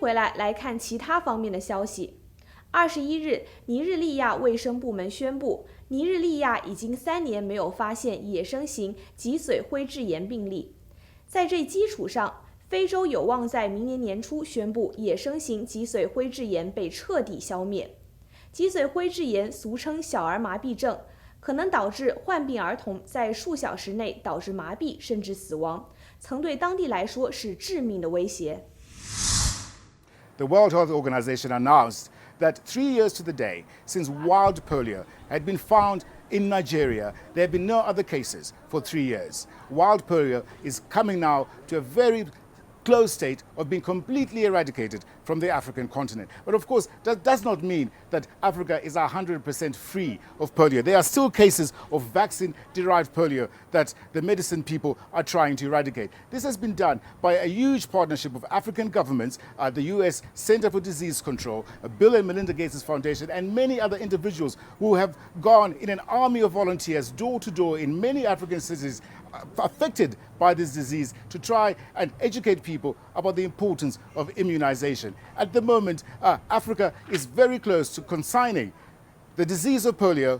回来看其他方面的消息。21日，尼日利亚卫生部门宣布，尼日利亚已经3年没有发现野生型脊髓灰质炎病例。在这基础上，非洲有望在明年年初宣布野生型脊髓灰质炎被彻底消灭。脊髓灰质炎俗称小儿麻痹症，可能导致患病儿童在数小时内导致麻痹甚至死亡，曾对当地来说是致命的威胁。The World Health Organization announced that 3 years to the day since wild polio had been found in Nigeria, there have been no other cases for 3 years. Wild polio is coming now to a very close state of being completely eradicated from the African continent. But of course, that does not mean that Africa is 100% free of polio. There are still cases of vaccine-derived polio that the medicine people are trying to eradicate. This has been done by a huge partnership of African governments, the US Center for Disease Control, Bill and Melinda Gates Foundation, and many other individuals who have gone in an army of volunteers door to door in many African cities affected by this disease to try and educate people about the importance of immunization. At the moment, Africa is very close to consigning the disease of polio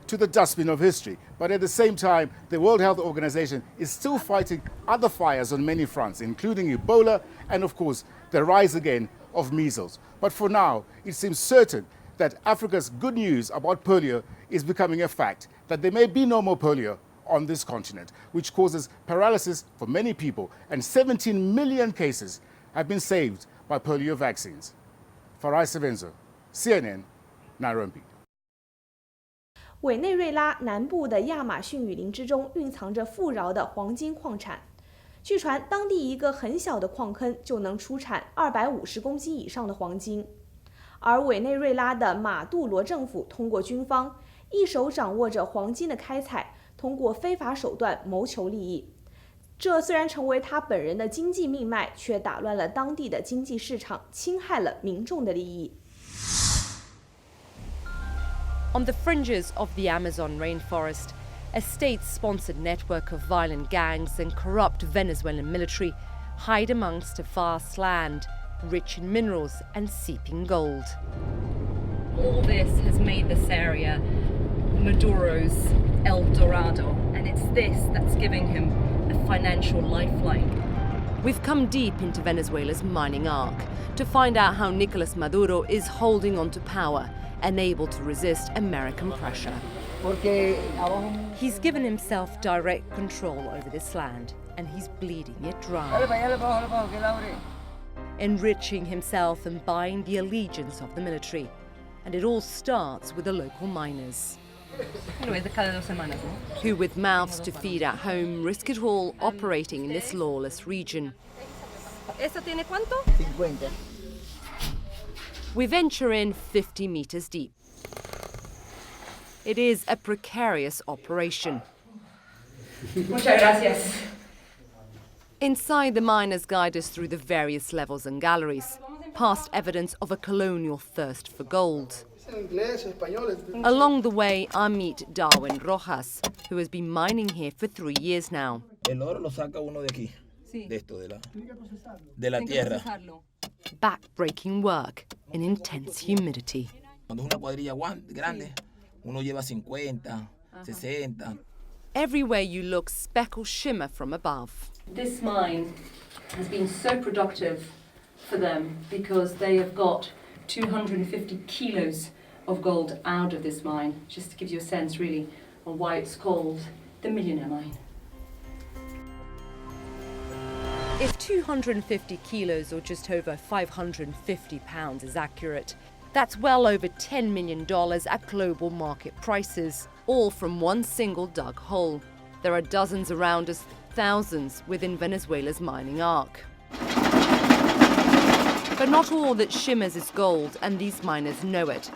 to the dustbin of history. But at the same time, the World Health Organization is still fighting other fires on many fronts, including Ebola and, of course, the rise again of measles. But for now, it seems certain that Africa's good news about polio is becoming a fact, that there may be no more polio on this continent, which causes paralysis for many people, and 17 million cases have been saved by polio vaccines. Farai Sevenzo, CNN, Nairobi. 委内瑞拉南部的亚马逊雨林之中蕴藏着富饶的黄金矿产，据传当地一个很小的矿坑就能出产250公斤以上的黄金。而委内瑞拉的马杜罗政府通过军方一手掌握着黄金的开采，通过非法手段谋求利益。这虽然成为他本人的经济命脉，却打乱了当地的经济市场，侵害了民众的利益。On the fringes of the Amazon rainforest, a state-sponsored network of violent gangs and corrupt Venezuelan military hide amongst a vast land, rich in minerals and seeping gold. All this has made this area Maduro's El Dorado, and it's this that's giving him a financial lifeline. We've come deep into Venezuela's mining arc to find out how Nicolas Maduro is holding on to power, unable to resist American pressure. He's given himself direct control over this land, and he's bleeding it dry, enriching himself and buying the allegiance of the military. And it all starts with the local miners, who with mouths to feed at home risk it all operating in this lawless region. We venture in 50 meters deep. It is a precarious operation. Muchas gracias. Inside, the miners guide us through the various levels and galleries, past evidence of a colonial thirst for gold. Along the way, I meet Darwin Rojas, who has been mining here for 3 years now. El oro lo saca uno de aquí, de esto, de la tierra. Back-breaking work in intense humidity. Cuando es una cuadrilla grande, uno lleva 50, 60. Everywhere you look, speckles shimmer from above. This mine has been so productive for them because they have got 250 kilos of gold out of this mine, just to give you a sense really on why it's called the Millionaire Mine. If 250 kilos, or just over 550 pounds, is accurate, that's well over $10 million at global market prices, all from one single dug hole. There are dozens around us, thousands within Venezuela's mining arc. But not all that shimmers is gold, and these miners know it.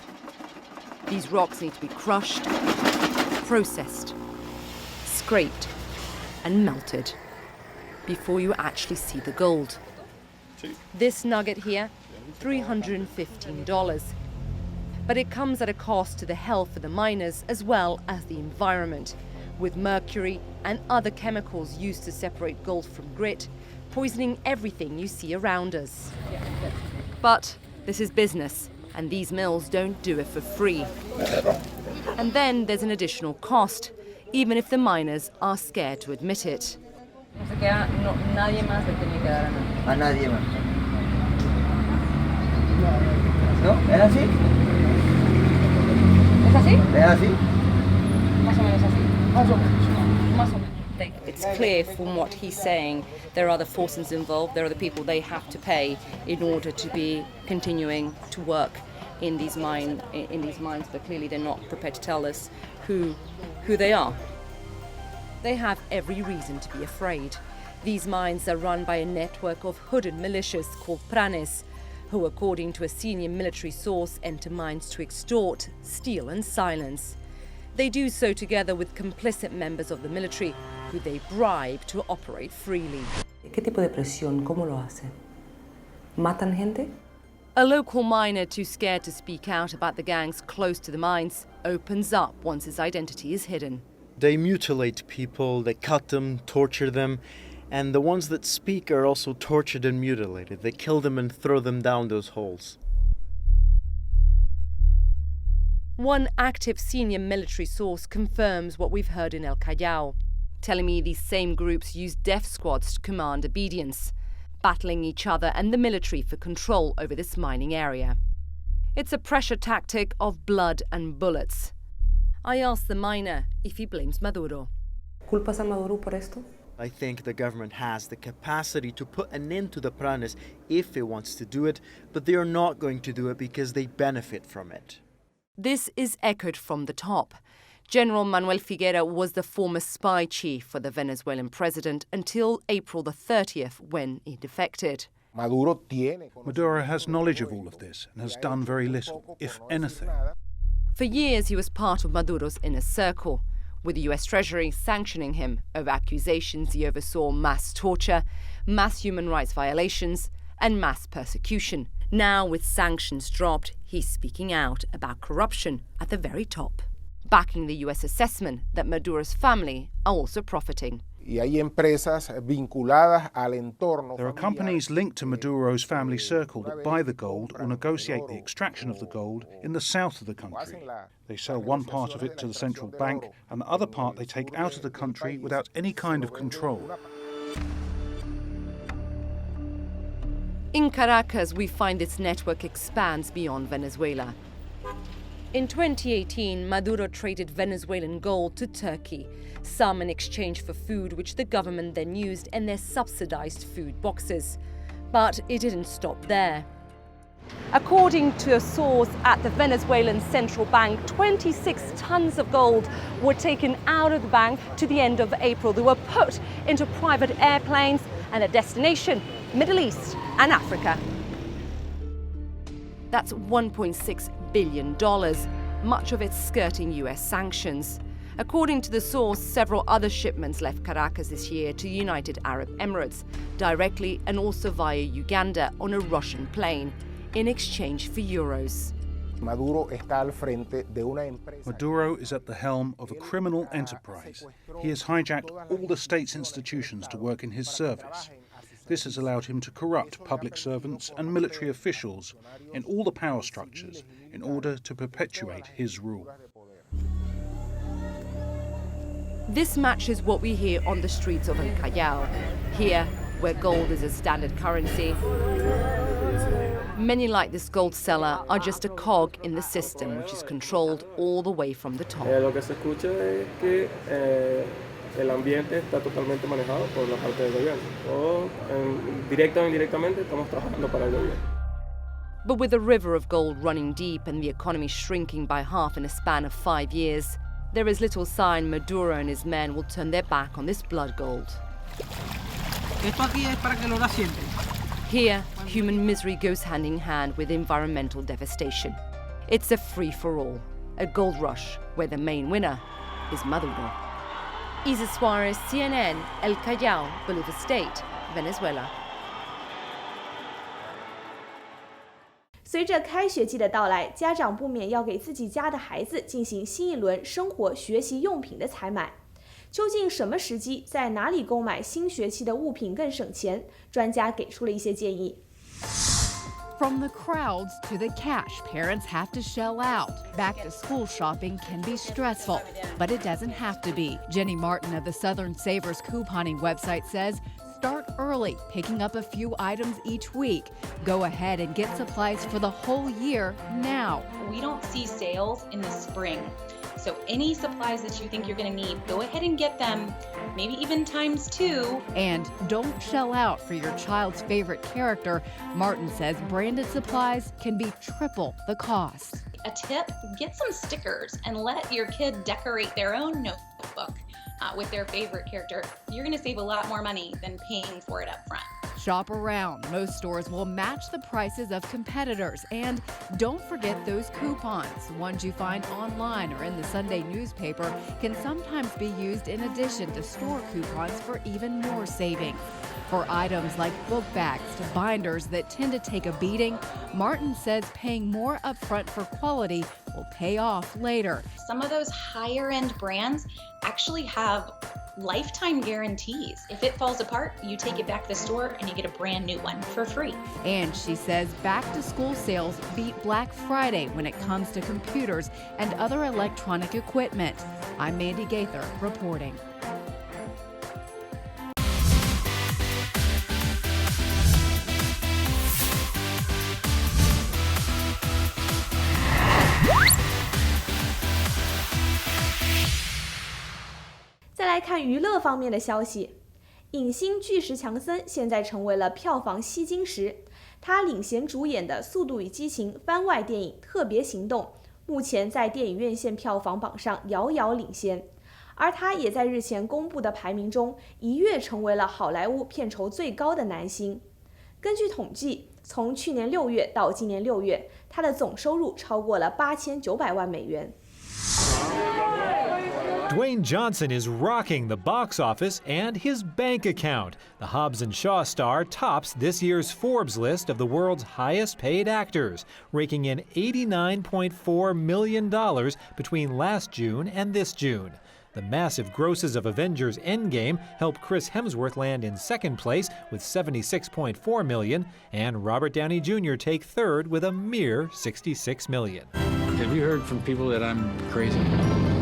These rocks need to be crushed, processed, scraped, and melted before you actually see the gold. This nugget here, $315. But it comes at a cost to the health of the miners as well as the environment, with mercury and other chemicals used to separate gold from grit, poisoning everything you see around us. But this is business, and these mills don't do it for free. And then there's an additional cost, even if the miners are scared to admit it. A nadie más. ¿No? ¿Es así? ¿Es así? ¿Es así? Más o menos así. Más o menos. It's clear from what he's saying there are other forces involved, there are the people they have to pay in order to be continuing to work in these mines, but clearly they're not prepared to tell us who they are. They have every reason to be afraid. These mines are run by a network of hooded militias called pranes, who, according to a senior military source, enter mines to extort, steal and silence. They do so together with complicit members of the military, who they bribe to operate freely. ¿Qué tipo de presión? ¿Cómo lo hacen? ¿Matan gente? A local miner too scared to speak out about the gangs close to the mines opens up once his identity is hidden. They mutilate people, they cut them, torture them, and the ones that speak are also tortured and mutilated. They kill them and throw them down those holes. One active senior military source confirms what we've heard in El Callao, telling me these same groups use death squads to command obedience, battling each other and the military for control over this mining area. It's a pressure tactic of blood and bullets. I asked the miner if he blames Maduro. ¿Culpas a Maduro por esto? I think the government has the capacity to put an end to the pranes if it wants to do it, but they are not going to do it because they benefit from it. This is echoed from the top. General Manuel Figuera was the former spy chief for the Venezuelan president until April the 30th, when he defected. Maduro has knowledge of all of this and has done very little, if anything. For years, he was part of Maduro's inner circle, with the US Treasury sanctioning him over accusations he oversaw mass torture, mass human rights violations, and mass persecution. Now, with sanctions dropped, he's speaking out about corruption at the very top, backing the US assessment that Maduro's family are also profiting. There are companies linked to Maduro's family circle that buy the gold or negotiate the extraction of the gold in the south of the country. They sell one part of it to the central bank and the other part they take out of the country without any kind of control. In Caracas, we find this network expands beyond Venezuela. In 2018, Maduro traded Venezuelan gold to Turkey, some in exchange for food which the government then used in their subsidized food boxes. But it didn't stop there. According to a source at the Venezuelan Central Bank, 26 tons of gold were taken out of the bank to the end of April. They were put into private airplanes and a destination, Middle East and Africa. That's $1.6 billion, much of it skirting US sanctions. According to the source, several other shipments left Caracas this year to United Arab Emirates, directly and also via Uganda on a Russian plane, in exchange for euros. Maduro is at the helm of a criminal enterprise. He has hijacked all the state's institutions to work in his service. This has allowed him to corrupt public servants and military officials in all the power structures in order to perpetuate his rule. This matches what we hear on the streets of El Callao. Here, where gold is a standard currency, many like this gold seller are just a cog in the system, which is controlled all the way from the top. Lo que se escucha es que el ambiente está totalmente manejado por la parte del gobierno. Todos, directa o indirectamente, estamos trabajando para el gobierno. But with the river of gold running deep and the economy shrinking by half in a span of 5 years, there is little sign Maduro and his men will turn their back on this blood gold. Here, human misery goes hand in hand with environmental devastation. It's a free-for-all, a gold rush where the main winner is Maduro. Isa Suarez, CNN, El Callao, Bolívar State, Venezuela. 随着开学季的到来，家长不免要给自己家的孩子进行新一轮生活学习用品的采买。究竟什么时机，在哪里购买新学期的物品更省钱？专家给出了一些建议。From the crowds to the cash parents have to shell out, back-to-school shopping can be stressful, but it doesn't have to be. Jenny Martin of the Southern Savers couponing website says, start early, picking up a few items each week. Go ahead and get supplies for the whole year now. We don't see sales in the spring. So any supplies that you think you're going to need, go ahead and get them, maybe even ×2. And don't shell out for your child's favorite character. Martin says branded supplies can be triple the cost. A tip, get some stickers and let your kid decorate their own notebook with their favorite character. You're going to save a lot more money than paying for it up front. Shop around. Most stores will match the prices of competitors. And don't forget those coupons. Ones you find online or in the Sunday newspaper can sometimes be used in addition to store coupons for even more savings. For items like book bags to binders that tend to take a beating, Martin says paying more upfront for quality will pay off later. Some of those higher end brands actually have lifetime guarantees. If it falls apart, you take it back to the store and you get a brand new one for free. And she says back-to-school sales beat Black Friday when it comes to computers and other electronic equipment. I'm Mandy Gaither reporting.再来看娱乐方面的消息，影星巨石强森现在成为了票房吸金石。他领衔主演的《速度与激情》番外电影《特别行动》，目前在电影院线票房榜上遥遥领先。而他也在日前公布的排名中，一跃成为了好莱坞片酬最高的男星。根据统计，从去年6月到今年6月，他的总收入超过了8900万美元。Dwayne Johnson is rocking the box office and his bank account. The Hobbs & Shaw star tops this year's Forbes list of the world's highest paid actors, raking in $89.4 million between last June and this June. The massive grosses of Avengers Endgame helped Chris Hemsworth land in second place with $76.4 million, and Robert Downey Jr. take third with a mere $66 million. Have you heard from people that I'm crazy?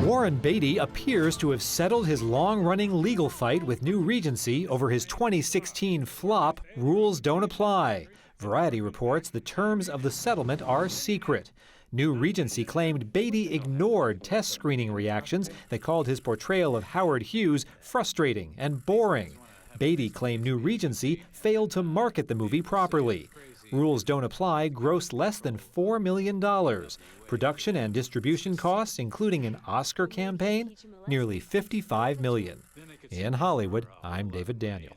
Warren Beatty appears to have settled his long-running legal fight with New Regency over his 2016 flop, Rules Don't Apply. Variety reports the terms of the settlement are secret. New Regency claimed Beatty ignored test screening reactions that called his portrayal of Howard Hughes frustrating and boring. Beatty claimed New Regency failed to market the movie properly. Rules Don't Apply grossed less than $4 million. Production and distribution costs, including an Oscar campaign, nearly $55 million. In Hollywood, I'm David Daniel.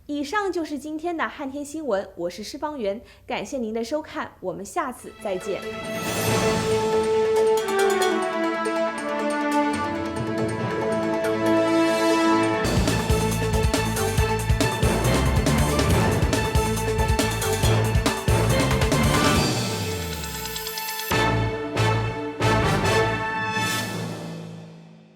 以上就是今天的汉天新闻，我是施方圆，感谢您的收看，我们下次再见。